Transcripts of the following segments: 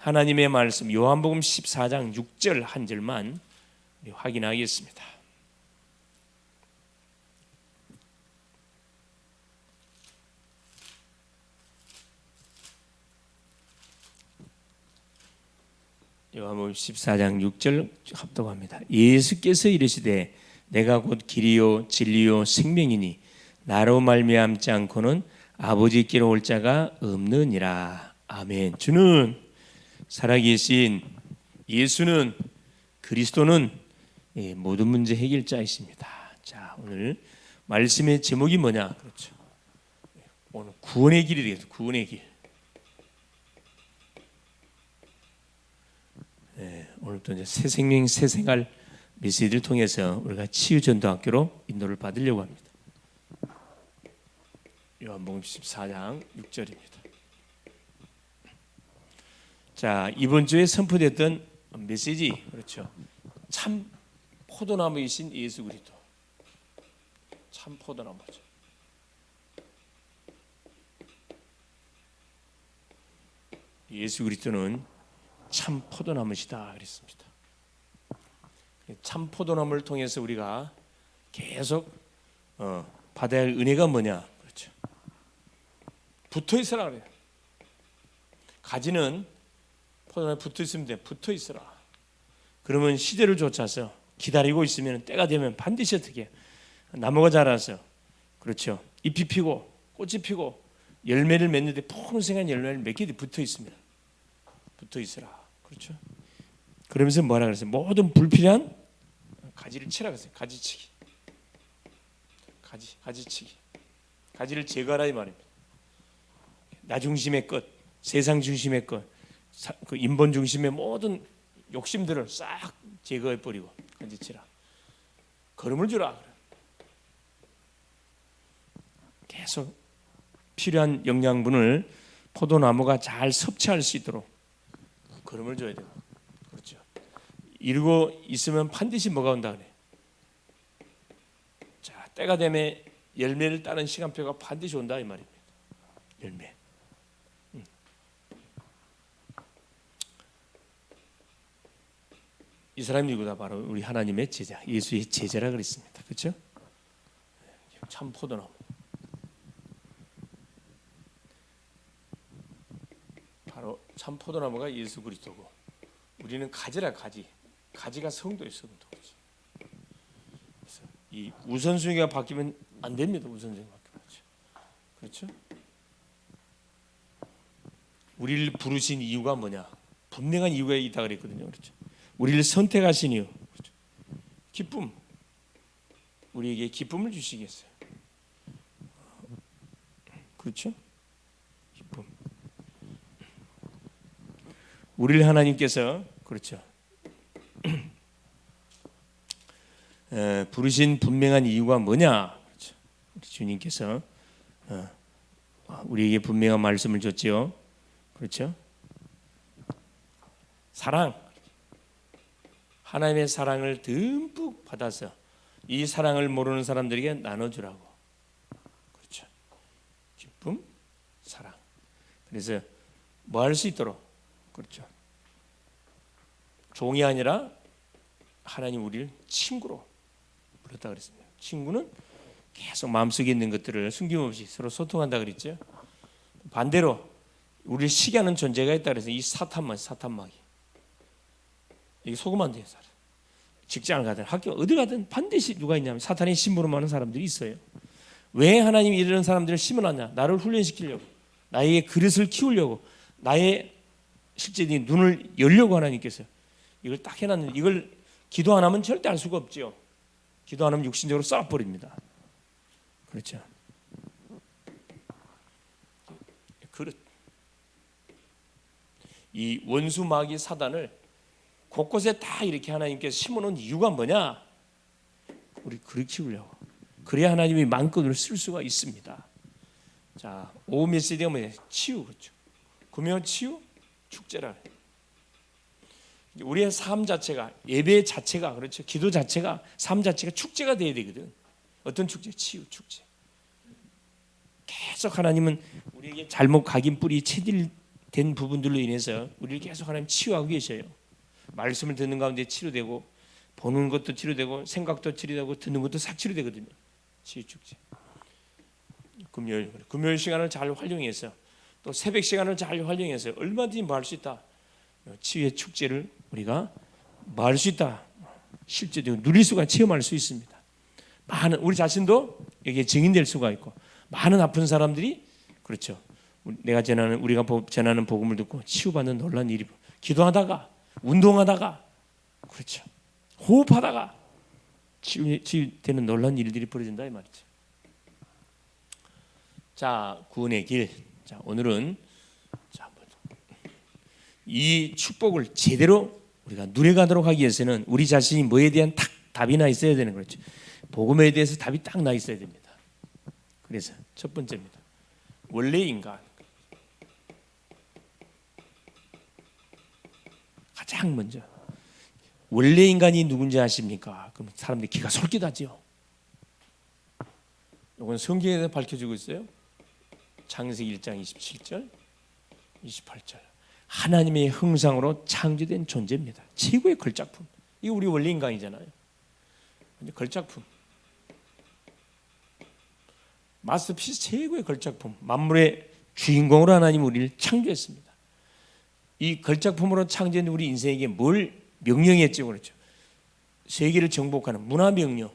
하나님의 말씀 요한복음 14장 6절 한 절만 확인하겠습니다. 요한복음 14장 6절 합독합니다. 예수께서 이르시되 내가 곧 길이요 진리요 생명이니 나로 말미암지 않고는 아버지께로 올 자가 없느니라. 아멘. 주는 살아계신 예수는 그리스도는 모든 문제 해결자이십니다. 자, 오늘 말씀의 제목이 뭐냐? 그렇죠. 오늘 구원의 길이 되겠습니다. 구원의 길. 오늘도 이제 새 생명, 새 생활 메시지를 통해서 우리가 치유전도학교로 인도를 받으려고 합니다. 요한복음 14장 6절입니다. 자, 이번 주에 선포됐던 메시지, 그렇죠. 참 포도나무이신 예수 그리스도. 참 포도나무죠. 예수 그리스도는 참 포도나무시다 그랬습니다. 참 포도나무를 통해서 우리가 계속 받아야 할 은혜가 뭐냐? 그렇죠. 붙어 있으라 그래요. 가지는 포도나무에 붙어 있으면 돼. 붙어 있으라. 그러면 시대를 쫓아서 기다리고 있으면 때가 되면 반드시 어떻게 해요? 나무가 자라서 그렇죠. 잎이 피고 꽃이 피고 열매를 맺는데 풍성한 열매를 맺게 돼. 붙어 있습니다. 붙어 있으라. 그렇죠. 그러면서 뭐라 그랬어요? 모든 불필요한 가지를 치라 그랬어요. 가지치기. 가지치기. 가지를 제거하라 이 말입니다. 나 중심의 것, 세상 중심의 것, 그 인본 중심의 모든 욕심들을 싹 제거해 버리고 가지치라. 걸음을 주라. 계속 필요한 영양분을 포도나무가 잘 섭취할 수 있도록 걸음을 줘야 되고, 그렇죠. 이러고 있으면 반드시 뭐가 온다 그래. 자, 때가 되면 열매를 따는 시간표가 반드시 온다 이 말입니다. 열매. 이 사람이 누구다? 바로 우리 하나님의 제자, 예수의 제자라 그랬습니다. 그렇죠? 참 포도나무. 바로 참 포도나무가 예수 그리스도고, 우리는 가지라 가지. 가지가 성도예요, 성도. 그래서 이 우선순위가 바뀌면 안 됩니다. 우선순위가 바뀌면. 그렇죠? 우리를 부르신 이유가 뭐냐? 분명한 이유가 있다 그랬거든요. 그렇죠? 우리를 선택하신 이유. 그렇죠? 기쁨. 우리에게 기쁨을 주시겠어요. 그렇죠? 기쁨. 우리를 하나님께서 그렇죠. 부르신 분명한 이유가 뭐냐? 그렇죠. 주님께서 우리에게 분명한 말씀을 줬지요. 그렇죠? 사랑. 하나님의 사랑을 듬뿍 받아서 이 사랑을 모르는 사람들에게 나눠주라고. 그렇죠. 기쁨, 사랑. 그래서 뭐 할 수 있도록. 그렇죠. 종이 아니라 하나님 우리를 친구로 불렀다 그랬습니다. 친구는 계속 마음속에 있는 것들을 숨김없이 서로 소통한다 그랬죠. 반대로 우리를 시기하는 존재가 있다 그래서 이 사탄마귀. 이게 속으면 안 돼요. 직장을 가든 학교 어디 가든 반드시 누가 있냐면 사탄의 심부름하는 사람들이 있어요. 왜 하나님이 이런 사람들을 심어놨냐? 나를 훈련시키려고, 나에게 그릇을 키우려고, 나의 실제적인 눈을 열려고 하나님께서 이걸 딱 해놨는데, 이걸 기도 안 하면 절대 알 수가 없죠. 기도 안 하면 육신적으로 쏴버립니다. 그렇죠. 그릇. 이 원수 마귀 사단을 곳곳에 다 이렇게 하나님께서 심어놓은 이유가 뭐냐? 우리 그릇 키우려고. 그래야 하나님이 마음껏 쓸 수가 있습니다. 자, 오후 메시지가 뭐냐? 치유. 그렇죠. 구명 치유 축제라. 우리의 삶 자체가, 예배 자체가, 그렇죠. 기도 자체가, 삶 자체가 축제가 돼야 되거든. 어떤 축제? 치유 축제. 계속 하나님은 우리에게 잘못 각인 뿌리 된 부분들로 인해서 우리를 계속 하나님 치유하고 계셔요. 말씀을 듣는 가운데 치료되고, 보는 것도 치료되고, 생각도 치료되고, 듣는 것도 싹 치료되거든요. 치유 축제. 금요일 시간을 잘 활용해서, 또 새벽 시간을 잘 활용해서 얼마든지 뭐 할 수 있다. 치유의 축제를 우리가 뭐 할 수 있다. 실제적으로 누릴 수가, 체험할 수 있습니다. 많은 우리 자신도 여기에 증인될 수가 있고, 많은 아픈 사람들이, 그렇죠, 내가 전하는, 우리가 전하는 복음을 듣고 치유받는 놀라운 일이, 기도하다가, 운동하다가, 그렇죠, 호흡하다가 치유되는 놀라운 일들이 벌어진다 이 말이죠. 자, 구원의 길. 자, 오늘은 이 축복을 제대로 우리가 누려가도록 하기 위해서는 우리 자신이 뭐에 대한 답이나 있어야 되는 거죠. 복음에 대해서 답이 딱 나 있어야 됩니다. 그래서 첫 번째입니다. 원래 인간. 가장 먼저 원래 인간이 누군지 아십니까? 그럼 사람들이 귀가 솔깃하지요. 이건 성경에서 밝혀주고 있어요. 창세기 1장 27절, 28절. 하나님의 형상으로 창조된 존재입니다. 최고의 걸작품. 이거 우리 원래 인간이잖아요. 걸작품. 마스터피스, 최고의 걸작품. 만물의 주인공으로 하나님 우리를 창조했습니다. 이 걸작품으로 창조된 우리 인생에게 뭘 명령했죠, 그렇죠? 세계를 정복하는 문화 명령.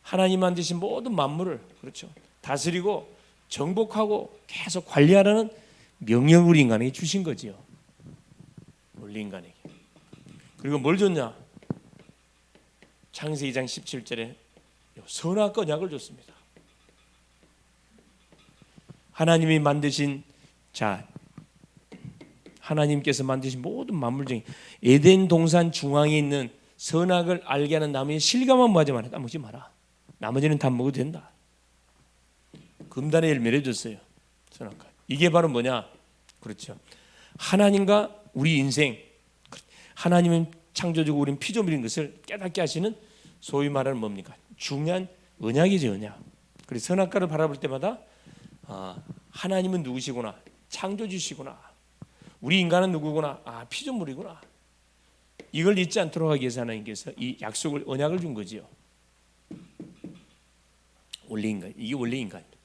하나님 만드신 모든 만물을, 그렇죠, 다스리고 정복하고 계속 관리하라는 명령을 우리 인간에게 주신 거지요. 원래 인간에게. 그리고 뭘 줬냐? 창세기 2장 17절에 선악과 언약을 줬습니다. 하나님이 만드신, 자, 하나님께서 만드신 모든 만물 중에 에덴 동산 중앙에 있는 선악을 알게 하는 나무의 실과만 뭐하지 마라. 따먹지 마라. 나머지는 다 먹어도 된다. 금단의 열매를 줬어요. 선악과. 이게 바로 뭐냐? 그렇죠. 하나님과 우리 인생, 하나님은 창조주고 우리는 피조물인 것을 깨닫게 하시는 소위 말하는 뭡니까? 중요한 언약이죠, 언약. 그래서 선악과를 바라볼 때마다 하나님은 누구시구나, 창조주시구나, 우리 인간은 누구구나, 피조물이구나. 이걸 잊지 않도록 하기 위해서 하나님께서 이 약속을, 언약을 준 거지요. 원래 인간, 이게 원래 인간입니다.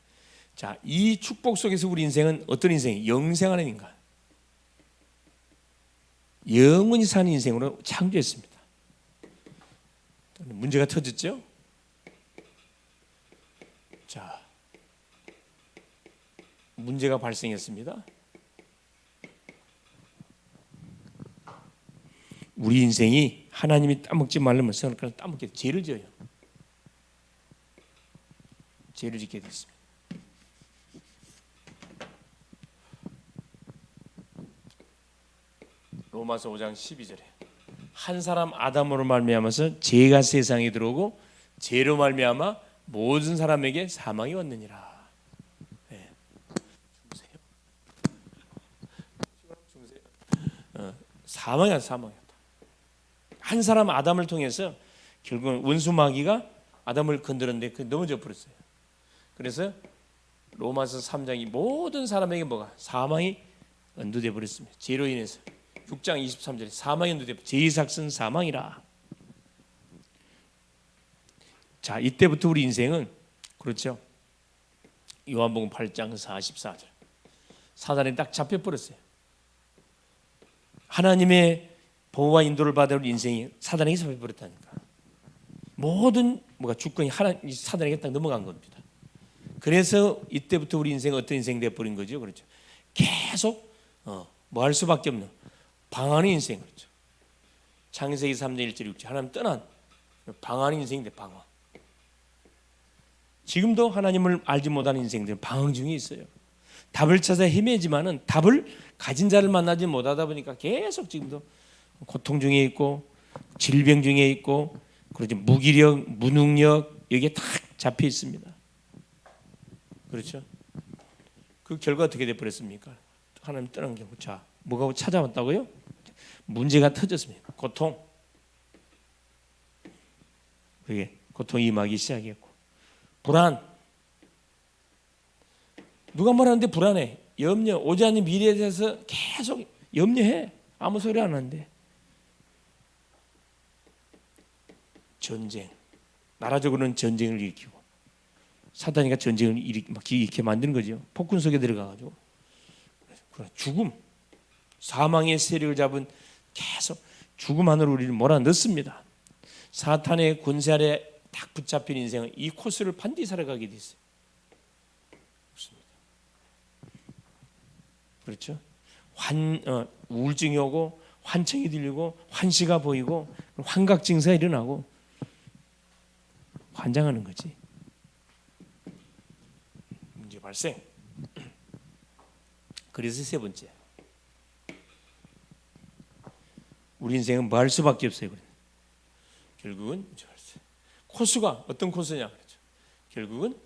자, 이 축복 속에서 우리 인생은 어떤 인생이에요? 영생하는 인간, 영원히 사는 인생으로 창조했습니다. 문제가 터졌죠? 자, 문제가 발생했습니다. 우리 인생이 하나님이 따먹지 말라면 선악과를 따먹게 죄를 져요. 죄를 짓게 됐습니다. 로마서 5장 12절에 한 사람 아담으로 말미암아서 죄가 세상에 들어오고 죄로 말미암아 모든 사람에게 사망이 왔느니라. 네. 사망이야, 사망이었다. 한 사람 아담을 통해서 결국은 원수 마귀가 아담을 건드렸는데 그 넘어져 버렸어요. 그래서 로마서 3장이 모든 사람에게 뭐가 사망이 언도돼 버렸습니다. 죄로 인해서. 6장 23절에 사망이 언도돼 죄의 삭은 사망이라. 자, 이때부터 우리 인생은, 그렇죠, 요한복음 8장 44절 사단에 딱 잡혀버렸어요. 하나님의 보호와 인도를 받아 우리 인생이 사단에게 잡혀버렸다니까. 모든 뭐가 주권이 사단에게 딱 넘어간 겁니다. 그래서 이때부터 우리 인생은 어떤 인생이 되어버린 거죠, 그렇죠? 계속 뭐 할 수밖에 없는 방황의 인생, 그렇죠? 창세기 3장 1절 6절 하나님 떠난 방황의 인생인데, 방황. 지금도 하나님을 알지 못하는 인생들은 방황 중에 있어요. 답을 찾아 헤매지만은 답을 가진 자를 만나지 못하다 보니까 계속 지금도 고통 중에 있고 질병 중에 있고, 그러지, 무기력, 무능력, 여기에 딱 잡혀 있습니다. 그렇죠? 그 결과 어떻게 돼버렸습니까? 하나님 떠난 경우. 자, 뭐가 찾아왔다고요? 문제가 터졌습니다. 고통. 그게 고통이 임하기 시작했고, 불안. 누가 말하는데 불안해. 오지 않는 미래에 대해서 계속 염려해. 아무 소리 안 하는데. 전쟁, 나라적으로는 전쟁을 일으키고 사단이가 전쟁을 일으키게 만드는 거죠. 폭군 속에 들어가가지고 죽음, 사망의 세력을 잡은 계속 죽음 안으로 우리를 몰아넣습니다. 사탄의 권세 아래 딱 붙잡힌 인생은 이 코스를 반드시 살아가게 돼 있어요. 그렇죠? 우울증이 오고 환청이 들리고 환시가 보이고 환각 증세가 일어나고 환장하는 거지. 문제 발생. 그래서 세 번째, 우리 인생은 뭐 할 수밖에 없어요. 결국은 코스가 어떤 코스냐? 그렇죠. 결국은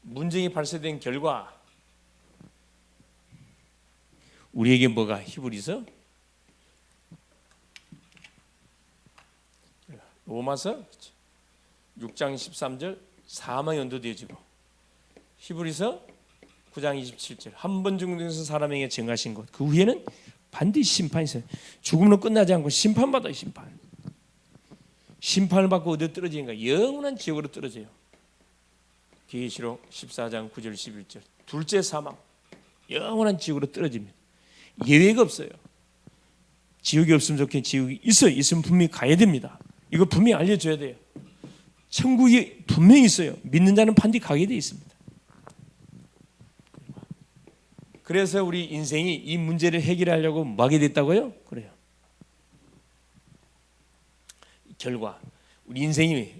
문제가 발생된 결과 우리에게 뭐가 히브리서 로마서 6장 13절 사망이 연도되어지고 히브리서 9장 27절 한 번 죽는 사람에게 정하신 것 그 후에는 반드시 심판이 있어요. 죽음으로 끝나지 않고 심판받아요. 심판을 받고 어디로 떨어지는가? 영원한 지옥으로 떨어져요. 계시록 14장 9절 11절 둘째 사망 영원한 지옥으로 떨어집니다. 예외가 없어요. 지옥이 없으면 좋겠는데 지옥이 있어요. 있으면 분명히 가야 됩니다. 이거 분명히 알려줘야 돼요. 천국이 분명히 있어요. 믿는 자는 반드시 가게 돼 있습니다. 그래서 우리 인생이 이 문제를 해결하려고 뭐 하게 됐다고요? 그래요. 결과 우리 인생이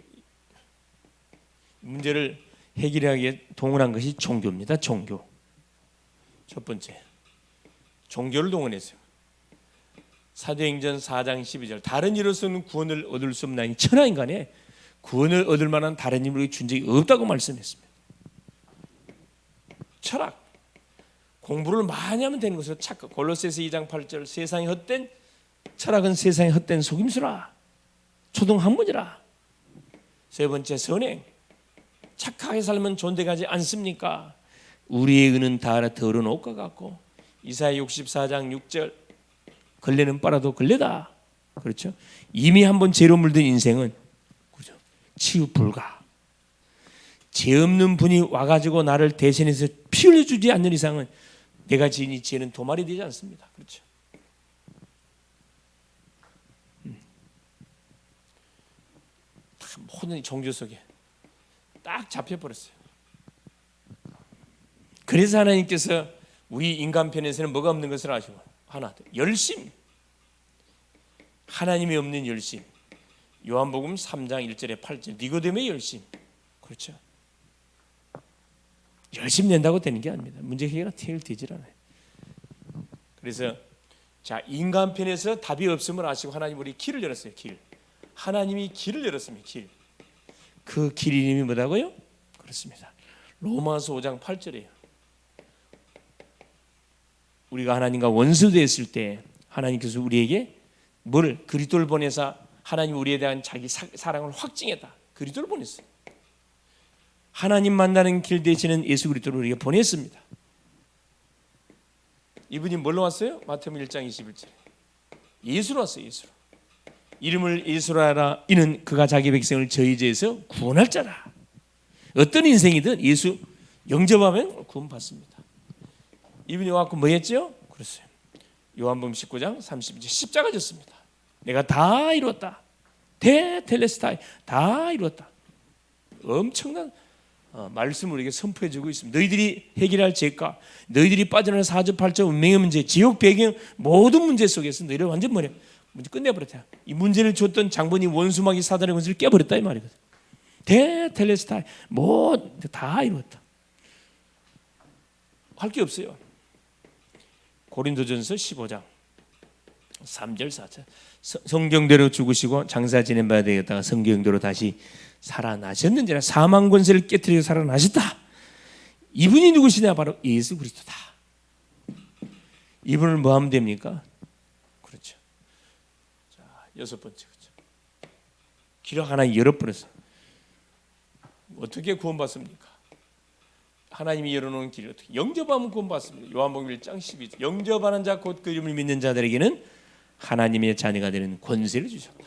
문제를 해결하기 위해 동원한 것이 종교입니다. 종교. 첫 번째, 종교를 동원했어요. 사도행전 4장 12절 다른 이로서는 구원을 얻을 수 없나니 천하인간에 구원을 얻을 만한 다른 힘을 준 적이 없다고 말씀했습니다. 철학, 공부를 많이 하면 되는 것으로 착각. 골로새서 2장 8절 세상이 헛된 철학은 세상의 헛된 속임수라. 초등학문이라. 세 번째, 선행. 착하게 살면 존대가지 않습니까? 우리의 의는 다 더러운 옷과 같고 이사야 64장 6절 걸레는 빨아도 걸레다. 그렇죠? 이미 한번 죄로 물든 인생은 그렇죠? 치유 불가. 죄 없는 분이 와가지고 나를 대신해서 피 흘려주지 않는 이상은 내가 지은 이 죄는 도말이 되지 않습니다. 그렇죠? 모든 종교 속에 딱 잡혀버렸어요. 그래서 하나님께서 우리 인간편에서는 뭐가 없는 것을 아시고 하나, 열심. 하나님이 없는 열심. 요한복음 3장 1절에 8절 니고데모의 열심. 그렇죠? 열심 낸다고 되는 게 아닙니다. 문제 해결가 해결되질 않아요. 그래서 자 인간편에서 답이 없음을 아시고 하나님 우리 길을 열었어요. 길. 하나님이 길을 열었습니다. 길. 그 길 이름이 뭐라고요? 그렇습니다. 로마서 5장 8절이에요. 우리가 하나님과 원수됐을 때 하나님께서 우리에게 뭘 그리스도를 보내사 하나님 우리에 대한 자기 사랑을 확증했다. 그리스도를 보냈어요. 하나님 만나는 길 되시는 예수 그리스도를 우리가 보냈습니다. 이분이 뭘로 왔어요? 마태복음 1장 21절 예수로 왔어요. 예수로. 이름을 예수로 하라. 이는 그가 자기 백성을 저희 죄에서 구원할 자라. 어떤 인생이든 예수 영접하면 구원받습니다. 이분이 와서 뭐 했죠? 그랬어요. 요한복음 19장 30절 십자가 졌습니다. 내가 다 이루었다. 테텔레스타이 다 이루었다. 엄청난 말씀을 우리에게 선포해주고 있습니다. 너희들이 해결할 죄과 너희들이 빠져나간 사주팔자 운명의 문제, 지옥 배경 모든 문제 속에서 너희를 완전 문제 끝내버렸다. 이 문제를 줬던 장본이 원수마귀 사단의 권세를 깨버렸다 이 말이거든. 테텔레스타이 뭐 다 이루었다. 할 게 없어요. 고린도전서 15장 3절 4절 성경대로 죽으시고 장사 지낸 바 되었다가 성경대로 다시 살아나셨는지라. 사망 권세를 깨뜨리고 살아나셨다. 이분이 누구시냐? 바로 예수 그리스도다. 이분을 뭐 하면 됩니까? 그렇죠. 자, 여섯 번째 그렇죠. 길을 하나 열어버렸어. 어떻게 구원받습니까? 하나님이 열어놓은 길을 어떻게 영접하면 구원받습니다. 요한복음 1장 12절 영접하는 자 곧 그 이름을 믿는 자들에게는 하나님의 자녀가 되는 권세를 주셨다.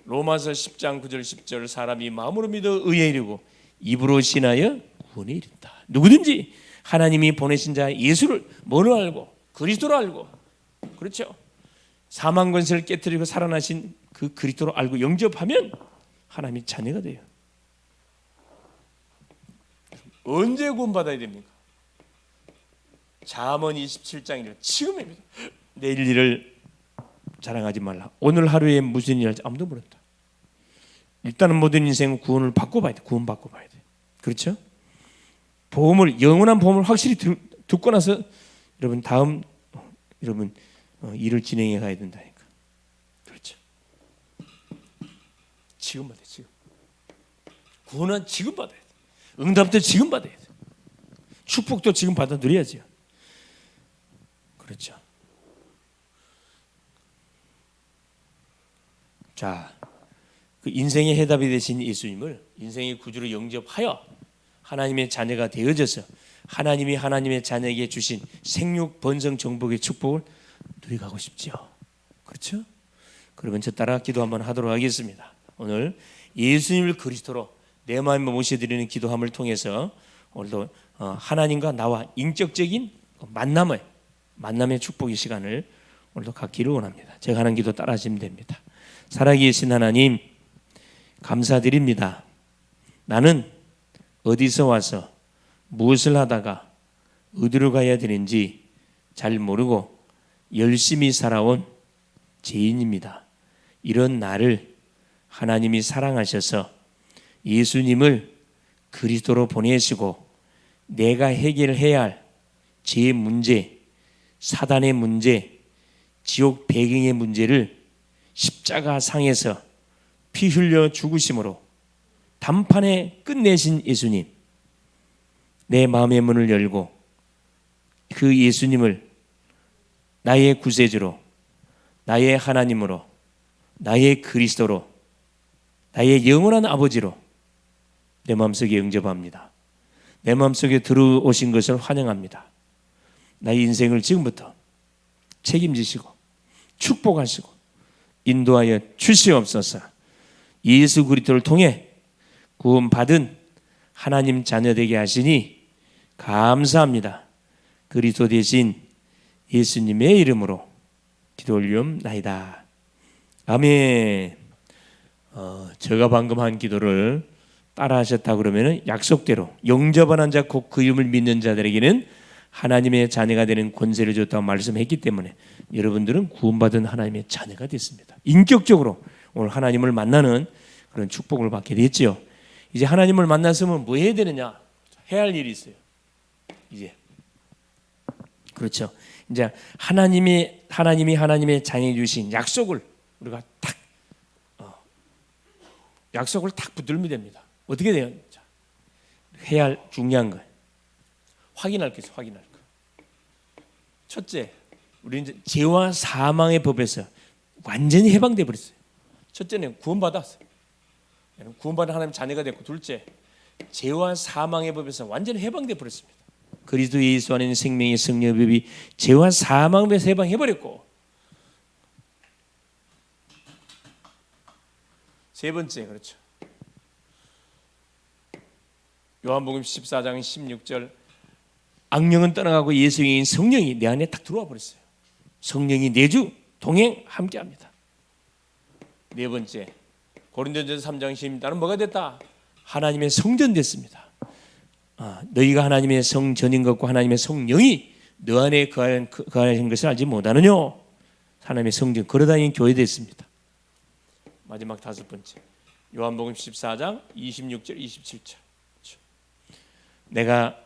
로마서 10장 9절 10절 사람이 마음으로 믿어 의에 이르고 입으로 신하여 구원에 이른다. 누구든지 하나님이 보내신 자 예수를 뭐로 알고 그리스도로 알고 그렇죠. 사망 권세를 깨뜨리고 살아나신 그 그리스도로 알고 영접하면 하나님의 자녀가 돼요. 언제 구원받아야 됩니까? 잠언 27장이래 지금입니다. 내일 일을 자랑하지 말라. 오늘 하루에 무슨 일을 할지 아무도 모른다. 일단은 모든 인생은 구원을 받고 봐야 돼. 구원 받고 봐야 돼. 그렇죠? 보험을 영원한 보험을 확실히 듣고 나서 여러분 다음 여러분 일을 진행해 가야 된다니까. 그렇죠? 지금 받아야 돼. 지금 구원은 지금 받아야 돼. 응답도 지금 받아야 돼. 축복도 지금 받아들여야죠. 그렇죠. 자, 그 인생의 해답이 되신 예수님을 인생의 구주로 영접하여 하나님의 자녀가 되어져서 하나님이 하나님의 자녀에게 주신 생육 번성 정복의 축복을 누려가고 싶죠. 그렇죠? 그러면 저 따라 기도 한번 하도록 하겠습니다. 오늘 예수님을 그리스도로 내 마음에 모셔드리는 기도함을 통해서 오늘도 하나님과 나와 인격적인 만남의 축복의 시간을 오늘도 갖기를 원합니다. 제가 하는 기도 따라하시면 됩니다. 살아계신 하나님 감사드립니다. 나는 어디서 와서 무엇을 하다가 어디로 가야 되는지 잘 모르고 열심히 살아온 죄인입니다. 이런 나를 하나님이 사랑하셔서 예수님을 그리스도로 보내시고 내가 해결해야 할 죄의 문제, 사단의 문제, 지옥 배경의 문제를 십자가 상에서 피 흘려 죽으심으로 단판에 끝내신 예수님, 내 마음의 문을 열고 그 예수님을 나의 구세주로, 나의 하나님으로, 나의 그리스도로, 나의 영원한 아버지로 내 마음속에 영접합니다. 내 마음속에 들어오신 것을 환영합니다. 나의 인생을 지금부터 책임지시고 축복하시고 인도하여 주시옵소서. 예수 그리스도를 통해 구원받은 하나님 자녀 되게 하시니 감사합니다. 그리스도 대신 예수님의 이름으로 기도 올리옵나이다. 아멘. 제가 방금 한 기도를 따라하셨다 그러면 약속대로 영접하는 자 곧 그 이름을 믿는 자들에게는 하나님의 자녀가 되는 권세를 줬다고 말씀했기 때문에 여러분들은 구원받은 하나님의 자녀가 됐습니다. 인격적으로 오늘 하나님을 만나는 그런 축복을 받게 됐죠. 이제 하나님을 만났으면 뭐 해야 되느냐? 해야 할 일이 있어요. 이제 그렇죠. 이제 하나님이 하나님의 자녀 주신 약속을 우리가 딱 약속을 딱 붙들면 됩니다. 어떻게 돼요? 자, 해야 할 중요한 거 확인할 거 있어요. 확인할 거. 첫째, 우리 이제 죄와 사망의 법에서 완전히 해방돼 버렸어요. 첫째는 구원받았어요. 구원받은 하나님 자녀가 됐고, 둘째, 죄와 사망의 법에서 완전히 해방돼 버렸습니다. 그리스도 예수 안에 있는 생명의 성령의 법이 죄와 사망의 법에서 해방해 버렸고, 세 번째, 그렇죠. 요한복음 14장 16절 악령은 떠나가고 예수인 성령이 내 안에 딱 들어와 버렸어요. 성령이 내주 동행 함께합니다. 네 번째, 고린도전서 3장 10 나는 뭐가 됐다? 하나님의 성전 됐습니다. 너희가 하나님의 성전인 것과 하나님의 성령이 너 안에 거하신 것을 알지 못하느냐? 하나님의 성전 걸어다니는 교회 됐습니다. 마지막 다섯 번째, 요한복음 14장 26절 27절 내가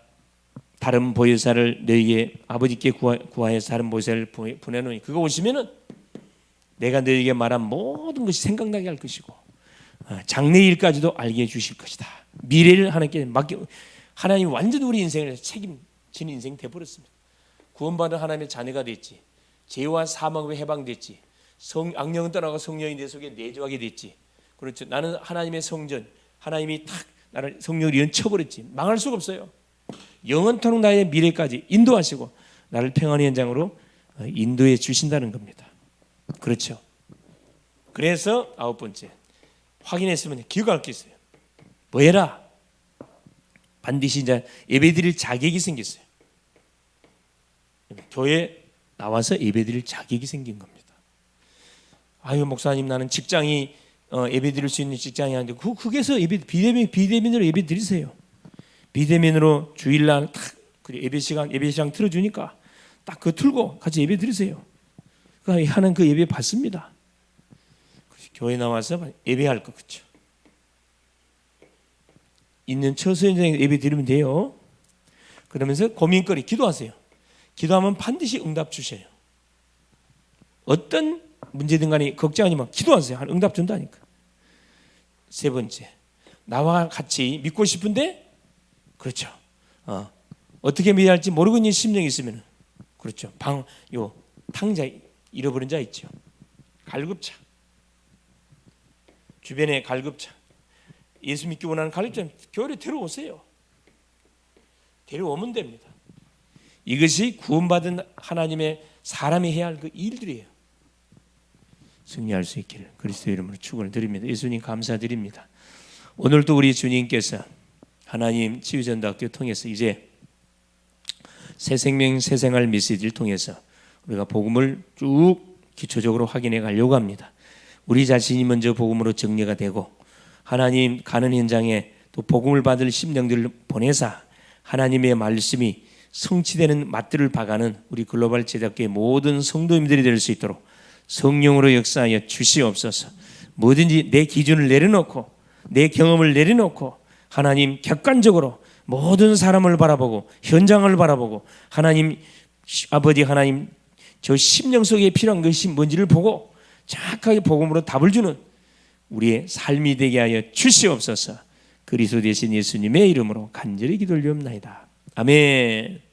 다른 보혜사를 너희에게 아버지께 구하여서 다른 보혜사를 보내노니 그거 오시면은 내가 너희에게 말한 모든 것이 생각나게 할 것이고 장래일까지도 알게 해주실 것이다. 미래를 하나님께 맡겨 하나님이 완전히 우리 인생을 책임지는 인생이 되어버렸습니다. 구원받은 하나님의 자녀가 됐지. 죄와 사망에 해방됐지. 악령은 떠나고 성령이 내 속에 내주하게 됐지. 그렇죠. 나는 하나님의 성전, 하나님이 탁 나를 성령으로 연쳐버렸지. 망할 수가 없어요. 영원토록 나의 미래까지 인도하시고 나를 평안의 현장으로 인도해 주신다는 겁니다. 그렇죠. 그래서 9번째, 확인했으면 기억할 게 있어요. 뭐 해라? 반드시 이제 예배드릴 자격이 생겼어요. 교회 나와서 예배드릴 자격이 생긴 겁니다. 아유, 목사님, 나는 직장이 예배드릴 수 있는 직장이 아닌데 거기서 비대면으로 예배 드리세요. 비대면으로 주일날 딱 예배 시간 틀어주니까 딱 그거 틀고 같이 예배 드리세요. 하는 그 예배 받습니다. 교회 나와서 예배할 거, 그렇죠? 있는 처소 현장에 예배 드리면 돼요. 그러면서 고민거리 기도하세요. 기도하면 반드시 응답 주셔요. 어떤 문제든 간에 걱정하지 마. 기도하세요. 응답 준다니까. 세 번째, 나와 같이 믿고 싶은데, 그렇죠. 어떻게 믿어야 할지 모르고 있는 심령이 있으면, 그렇죠. 탕자 잃어버린 자 있죠. 갈급차. 주변에 갈급차. 예수 믿기 원하는 갈급차, 교회에 데려오세요. 데려오면 됩니다. 이것이 구원받은 하나님의 사람이 해야 할 그 일들이에요. 승리할 수 있기를 그리스도 이름으로 축원을 드립니다. 예수님 감사드립니다. 오늘도 우리 주님께서 하나님 치유전도학교 통해서 이제 새 생명 새 생활 메시지를 통해서 우리가 복음을 쭉 기초적으로 확인해 가려고 합니다. 우리 자신이 먼저 복음으로 정리가 되고 하나님 가는 현장에 또 복음을 받을 심령들을 보내사 하나님의 말씀이 성취되는 맛들을 봐가는 우리 글로벌 제작교의 모든 성도님들이 될 수 있도록 성령으로 역사하여 주시옵소서. 뭐든지 내 기준을 내려놓고 내 경험을 내려놓고 하나님 객관적으로 모든 사람을 바라보고 현장을 바라보고 하나님 아버지 하나님 저 심령 속에 필요한 것이 뭔지를 보고 정확하게 복음으로 답을 주는 우리의 삶이 되게 하여 주시옵소서. 그리스도 되신 예수님의 이름으로 간절히 기도 올리옵나이다. 아멘.